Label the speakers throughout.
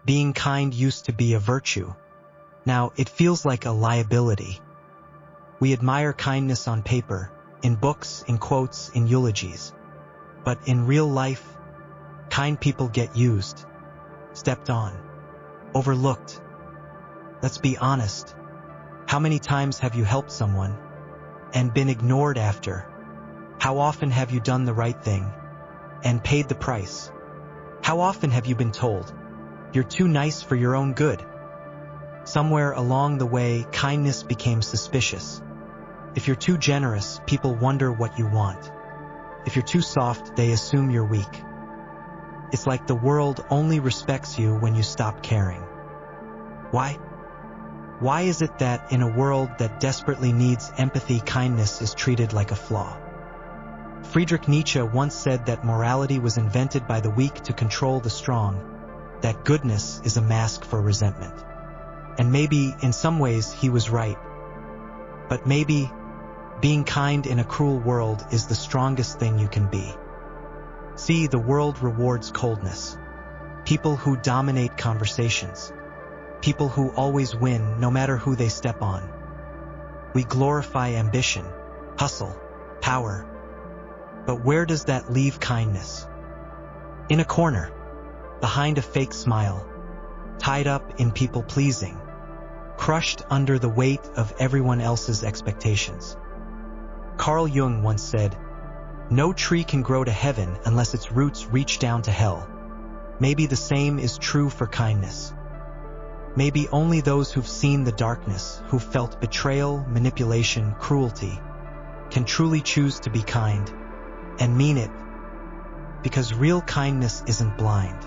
Speaker 1: Being kind used to be a virtue. Now it feels like a liability. We admire kindness on paper, in books, in quotes, in eulogies. But in real life, kind people get used, stepped on, overlooked. Let's be honest. How many times have you helped someone and been ignored after? How often have you done the right thing and paid the price? How often have you been told, you're too nice for your own good? Somewhere along the way, kindness became suspicious. If you're too generous, people wonder what you want. If you're too soft, they assume you're weak. It's like the world only respects you when you stop caring. Why? Why is it that in a world that desperately needs empathy, kindness is treated like a flaw? Friedrich Nietzsche once said that morality was invented by the weak to control the strong, that goodness is a mask for resentment. And maybe, in some ways, he was right. But maybe, being kind in a cruel world is the strongest thing you can be. See, the world rewards coldness. People who dominate conversations. People who always win, no matter who they step on. We glorify ambition, hustle, power. But where does that leave kindness? In a corner, behind a fake smile, tied up in people-pleasing, crushed under the weight of everyone else's expectations. Carl Jung once said, "No tree can grow to heaven unless its roots reach down to hell." Maybe the same is true for kindness. Maybe only those who've seen the darkness, who've felt betrayal, manipulation, cruelty, can truly choose to be kind and mean it. Because real kindness isn't blind.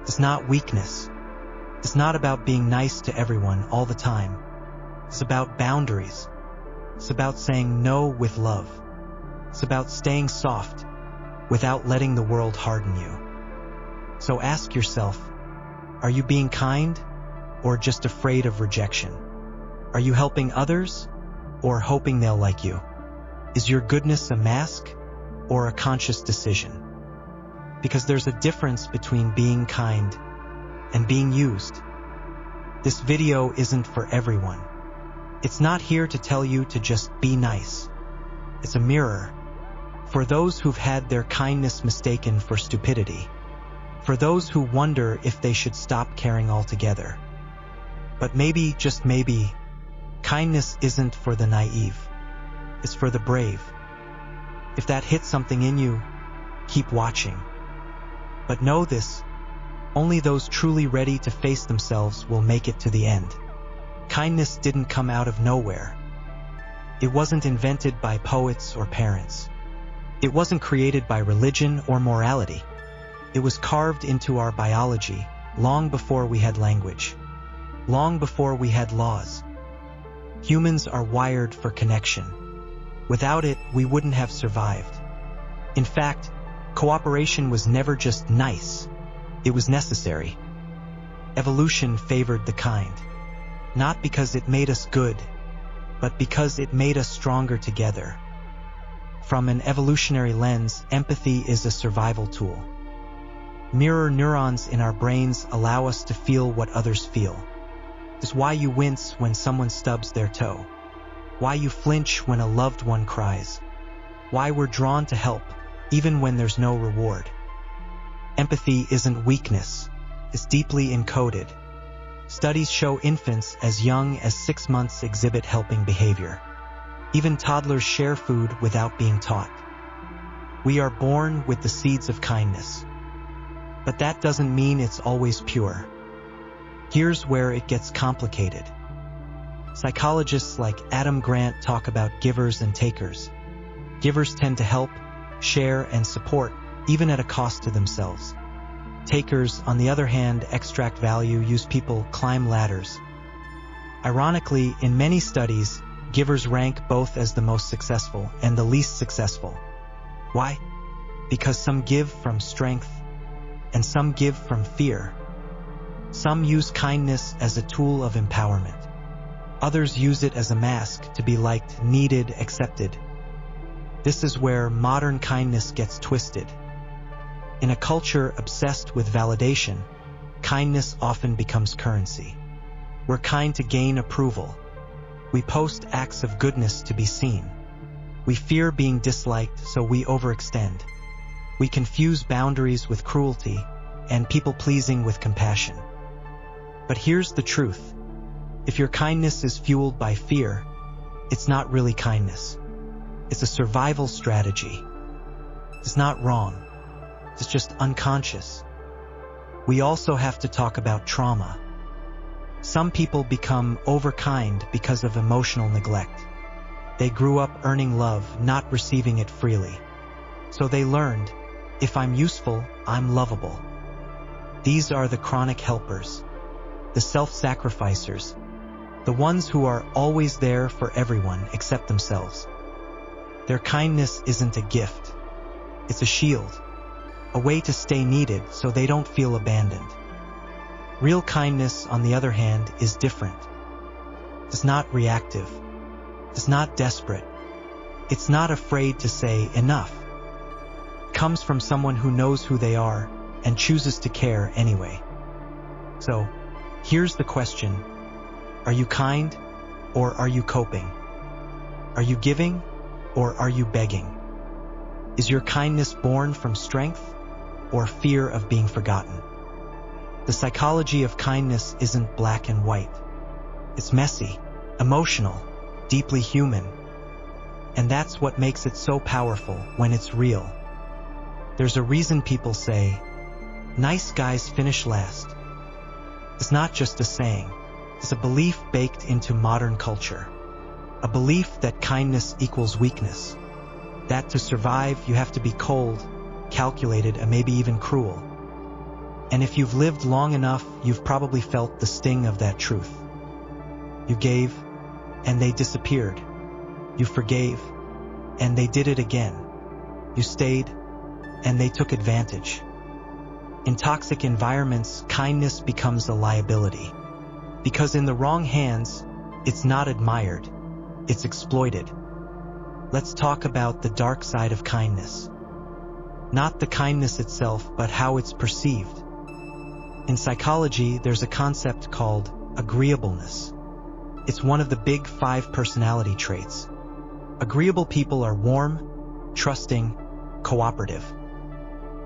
Speaker 1: It's not weakness. It's not about being nice to everyone all the time. It's about boundaries. It's about saying no with love. It's about staying soft without letting the world harden you. So ask yourself, are you being kind or just afraid of rejection? Are you helping others or hoping they'll like you? Is your goodness a mask or a conscious decision? Because there's a difference between being kind and being used. This video isn't for everyone. It's not here to tell you to just be nice. It's a mirror for those who've had their kindness mistaken for stupidity, for those who wonder if they should stop caring altogether. But maybe, just maybe, kindness isn't for the naive. It's for the brave. If that hits something in you, keep watching. But know this, only those truly ready to face themselves will make it to the end. Kindness didn't come out of nowhere. It wasn't invented by poets or parents. It wasn't created by religion or morality. It was carved into our biology long before we had language, long before we had laws. Humans are wired for connection. Without it, we wouldn't have survived. In fact, cooperation was never just nice. It was necessary. Evolution favored the kind, not because it made us good, but because it made us stronger together. From an evolutionary lens, empathy is a survival tool. Mirror neurons in our brains allow us to feel what others feel. It's why you wince when someone stubs their toe. Why you flinch when a loved one cries. Why we're drawn to help, even when there's no reward. Empathy isn't weakness. It's deeply encoded. Studies show infants as young as 6 months exhibit helping behavior. Even toddlers share food without being taught. We are born with the seeds of kindness. But that doesn't mean it's always pure. Here's where it gets complicated. Psychologists like Adam Grant talk about givers and takers. Givers tend to help, share, and support, even at a cost to themselves. Takers, on the other hand, extract value, use people, climb ladders. Ironically, in many studies, givers rank both as the most successful and the least successful. Why? Because some give from strength, and some give from fear. Some use kindness as a tool of empowerment. Others use it as a mask to be liked, needed, accepted. This is where modern kindness gets twisted. In a culture obsessed with validation, kindness often becomes currency. We're kind to gain approval. We post acts of goodness to be seen. We fear being disliked, so we overextend. We confuse boundaries with cruelty and people-pleasing with compassion. But here's the truth. If your kindness is fueled by fear, it's not really kindness. It's a survival strategy. It's not wrong. It's just unconscious. We also have to talk about trauma. Some people become overkind because of emotional neglect. They grew up earning love, not receiving it freely. So they learned, if I'm useful, I'm lovable. These are the chronic helpers, the self-sacrificers, the ones who are always there for everyone except themselves. Their kindness isn't a gift. It's a shield, a way to stay needed so they don't feel abandoned. Real kindness, on the other hand, is different. It's not reactive. It's not desperate. It's not afraid to say enough. It comes from someone who knows who they are and chooses to care anyway. So, here's the question. Are you kind, or are you coping? Are you giving, or are you begging? Is your kindness born from strength, or fear of being forgotten? The psychology of kindness isn't black and white. It's messy, emotional, deeply human. And that's what makes it so powerful when it's real. There's a reason people say, nice guys finish last. It's not just a saying. It's a belief baked into modern culture. A belief that kindness equals weakness. That to survive, you have to be cold, calculated, and maybe even cruel. And if you've lived long enough, you've probably felt the sting of that truth. You gave, and they disappeared. You forgave, and they did it again. You stayed, and they took advantage. In toxic environments, kindness becomes a liability. Because in the wrong hands, it's not admired, it's exploited. Let's talk about the dark side of kindness. Not the kindness itself, but how it's perceived. In psychology, there's a concept called agreeableness. It's one of the big 5 personality traits. Agreeable people are warm, trusting, cooperative.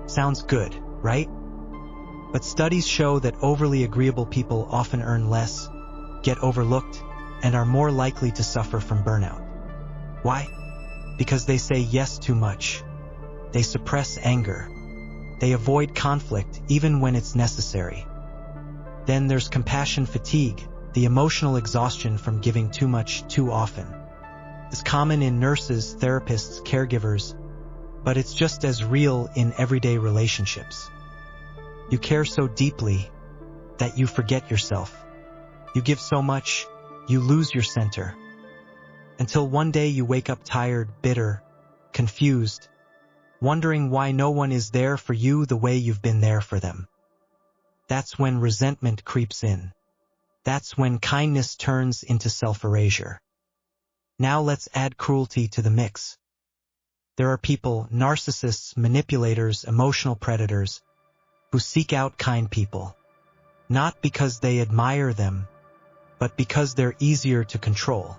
Speaker 1: Sounds good, right? But studies show that overly agreeable people often earn less, get overlooked, and are more likely to suffer from burnout. Why? Because they say yes too much. They suppress anger. They avoid conflict even when it's necessary. Then there's compassion fatigue, the emotional exhaustion from giving too much too often. It's common in nurses, therapists, caregivers, but it's just as real in everyday relationships. You care so deeply that you forget yourself. You give so much, you lose your center. Until one day you wake up tired, bitter, confused, wondering why no one is there for you the way you've been there for them. That's when resentment creeps in. That's when kindness turns into self-erasure. Now let's add cruelty to the mix. There are people, narcissists, manipulators, emotional predators, who seek out kind people, not because they admire them, but because they're easier to control.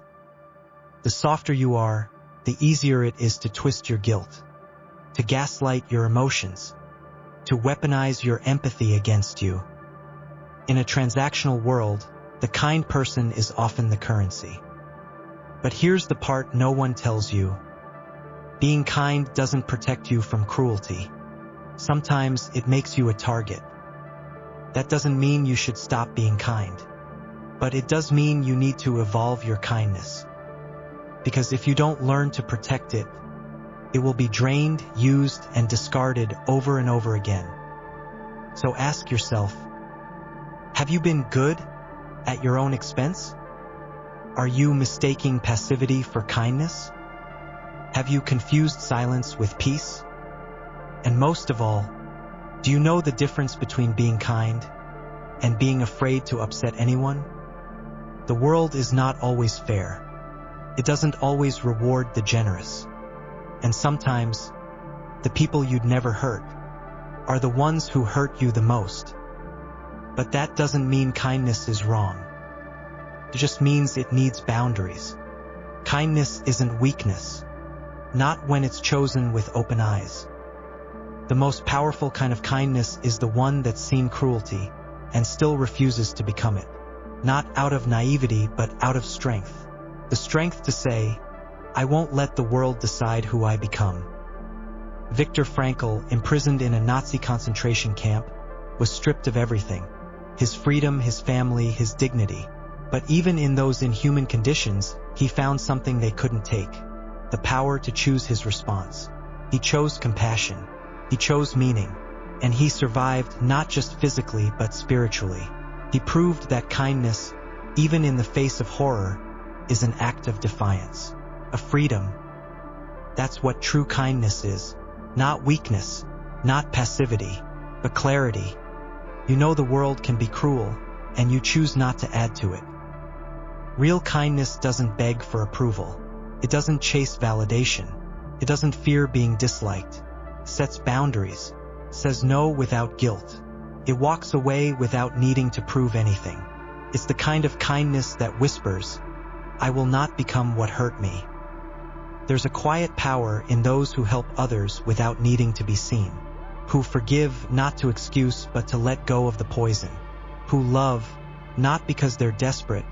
Speaker 1: The softer you are, the easier it is to twist your guilt, to gaslight your emotions, to weaponize your empathy against you. In a transactional world, the kind person is often the currency. But here's the part no one tells you. Being kind doesn't protect you from cruelty. Sometimes it makes you a target. That doesn't mean you should stop being kind, but it does mean you need to evolve your kindness. Because if you don't learn to protect it, it will be drained, used, and discarded over and over again. So ask yourself, have you been good at your own expense? Are you mistaking passivity for kindness? Have you confused silence with peace? And most of all, do you know the difference between being kind and being afraid to upset anyone? The world is not always fair. It doesn't always reward the generous. And sometimes, the people you'd never hurt are the ones who hurt you the most. But that doesn't mean kindness is wrong. It just means it needs boundaries. Kindness isn't weakness, not when it's chosen with open eyes. The most powerful kind of kindness is the one that's seen cruelty and still refuses to become it. Not out of naivety, but out of strength. The strength to say, I won't let the world decide who I become. Viktor Frankl, imprisoned in a Nazi concentration camp, was stripped of everything: his freedom, his family, his dignity. But even in those inhuman conditions, he found something they couldn't take: the power to choose his response. He chose compassion. He chose meaning. And he survived not just physically but spiritually. He proved that kindness, even in the face of horror, is an act of defiance, of freedom. That's what true kindness is. Not weakness, not passivity, but clarity. You know the world can be cruel, and you choose not to add to it. Real kindness doesn't beg for approval. It doesn't chase validation. It doesn't fear being disliked. It sets boundaries, says no without guilt. It walks away without needing to prove anything. It's the kind of kindness that whispers, I will not become what hurt me. There's a quiet power in those who help others without needing to be seen, who forgive not to excuse but to let go of the poison, who love not because they're desperate,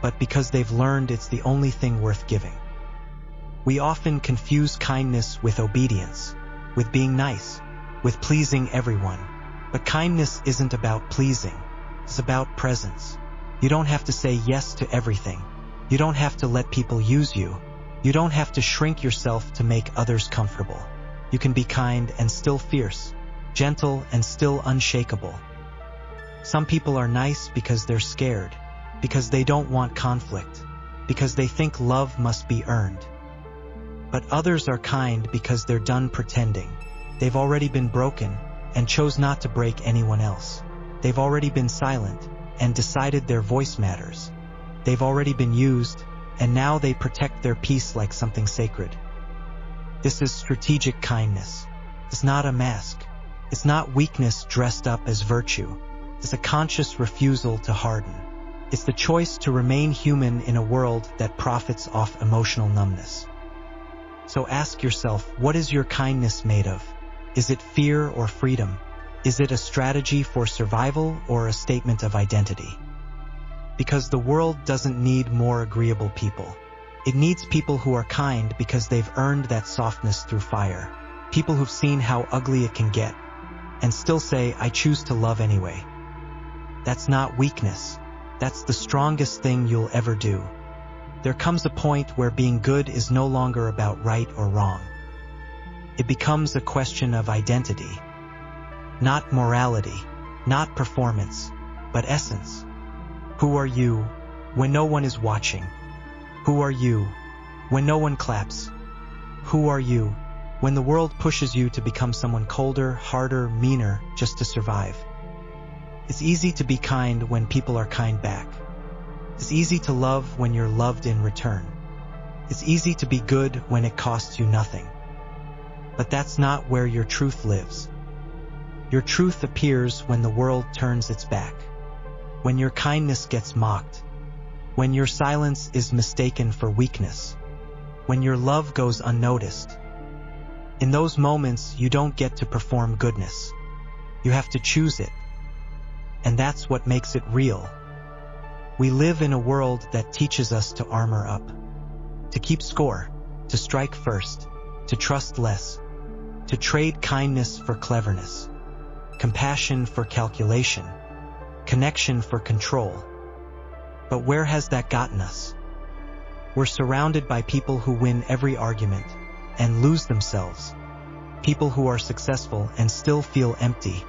Speaker 1: but because they've learned it's the only thing worth giving. We often confuse kindness with obedience, with being nice, with pleasing everyone. But kindness isn't about pleasing. It's about presence. You don't have to say yes to everything. You don't have to let people use you. You don't have to shrink yourself to make others comfortable. You can be kind and still fierce, gentle and still unshakable. Some people are nice because they're scared, because they don't want conflict, because they think love must be earned. But others are kind because they're done pretending. They've already been broken and chose not to break anyone else. They've already been silent and decided their voice matters. They've already been used, and now they protect their peace like something sacred. This is strategic kindness. It's not a mask. It's not weakness dressed up as virtue. It's a conscious refusal to harden. It's the choice to remain human in a world that profits off emotional numbness. So ask yourself, what is your kindness made of? Is it fear or freedom? Is it a strategy for survival or a statement of identity? Because the world doesn't need more agreeable people. It needs people who are kind because they've earned that softness through fire. People who've seen how ugly it can get and still say, I choose to love anyway. That's not weakness. That's the strongest thing you'll ever do. There comes a point where being good is no longer about right or wrong. It becomes a question of identity. Not morality, not performance, but essence. Who are you when no one is watching? Who are you when no one claps? Who are you when the world pushes you to become someone colder, harder, meaner, just to survive? It's easy to be kind when people are kind back. It's easy to love when you're loved in return. It's easy to be good when it costs you nothing. But that's not where your truth lives. Your truth appears when the world turns its back, when your kindness gets mocked, when your silence is mistaken for weakness, when your love goes unnoticed. In those moments, you don't get to perform goodness. You have to choose it. And that's what makes it real. We live in a world that teaches us to armor up, to keep score, to strike first, to trust less, to trade kindness for cleverness, compassion for calculation, connection for control. But where has that gotten us? We're surrounded by people who win every argument and lose themselves, people who are successful and still feel empty,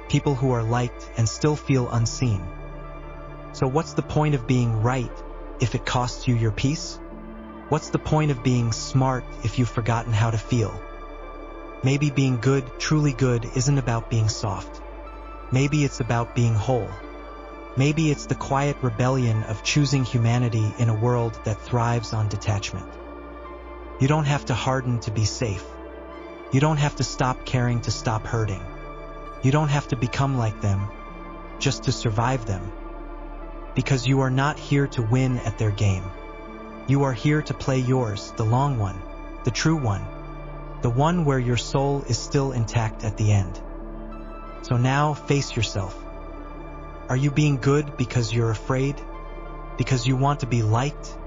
Speaker 1: people who are liked and still feel unseen. So what's the point of being right if it costs you your peace? What's the point of being smart if you've forgotten how to feel? Maybe being good, truly good, isn't about being soft. Maybe it's about being whole. Maybe it's the quiet rebellion of choosing humanity in a world that thrives on detachment. You don't have to harden to be safe. You don't have to stop caring to stop hurting. You don't have to become like them. just to survive them. Because you are not here to win at their game. You are here to play yours, the long one, the true one, the one where your soul is still intact at the end. So now face yourself. Are you being good because you're afraid? Because you want to be liked?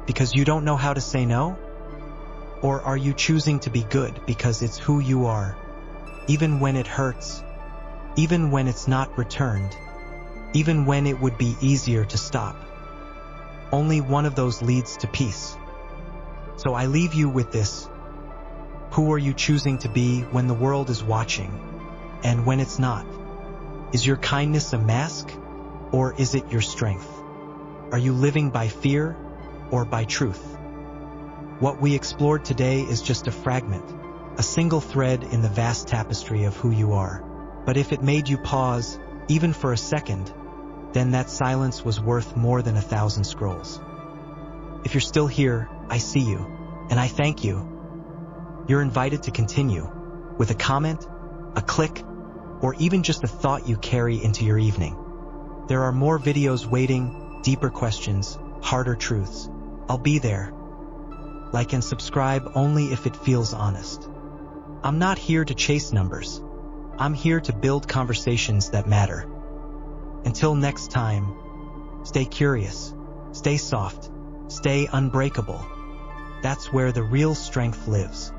Speaker 1: Because you don't know how to say no? Or are you choosing to be good because it's who you are, even when it hurts, even when it's not returned, even when it would be easier to stop? Only one of those leads to peace. So I leave you with this. Who are you choosing to be when the world is watching, and when it's not? Is your kindness a mask, or is it your strength? Are you living by fear, or by truth? What we explored today is just a fragment, a single thread in the vast tapestry of who you are. But if it made you pause, even for a second, then that silence was worth more than 1,000 scrolls. If you're still here, I see you, and I thank you. You're invited to continue, with a comment, a click, or even just a thought you carry into your evening. There are more videos waiting, deeper questions, harder truths. I'll be there. Like and subscribe only if it feels honest. I'm not here to chase numbers. I'm here to build conversations that matter. Until next time, stay curious, stay soft, stay unbreakable. That's where the real strength lives.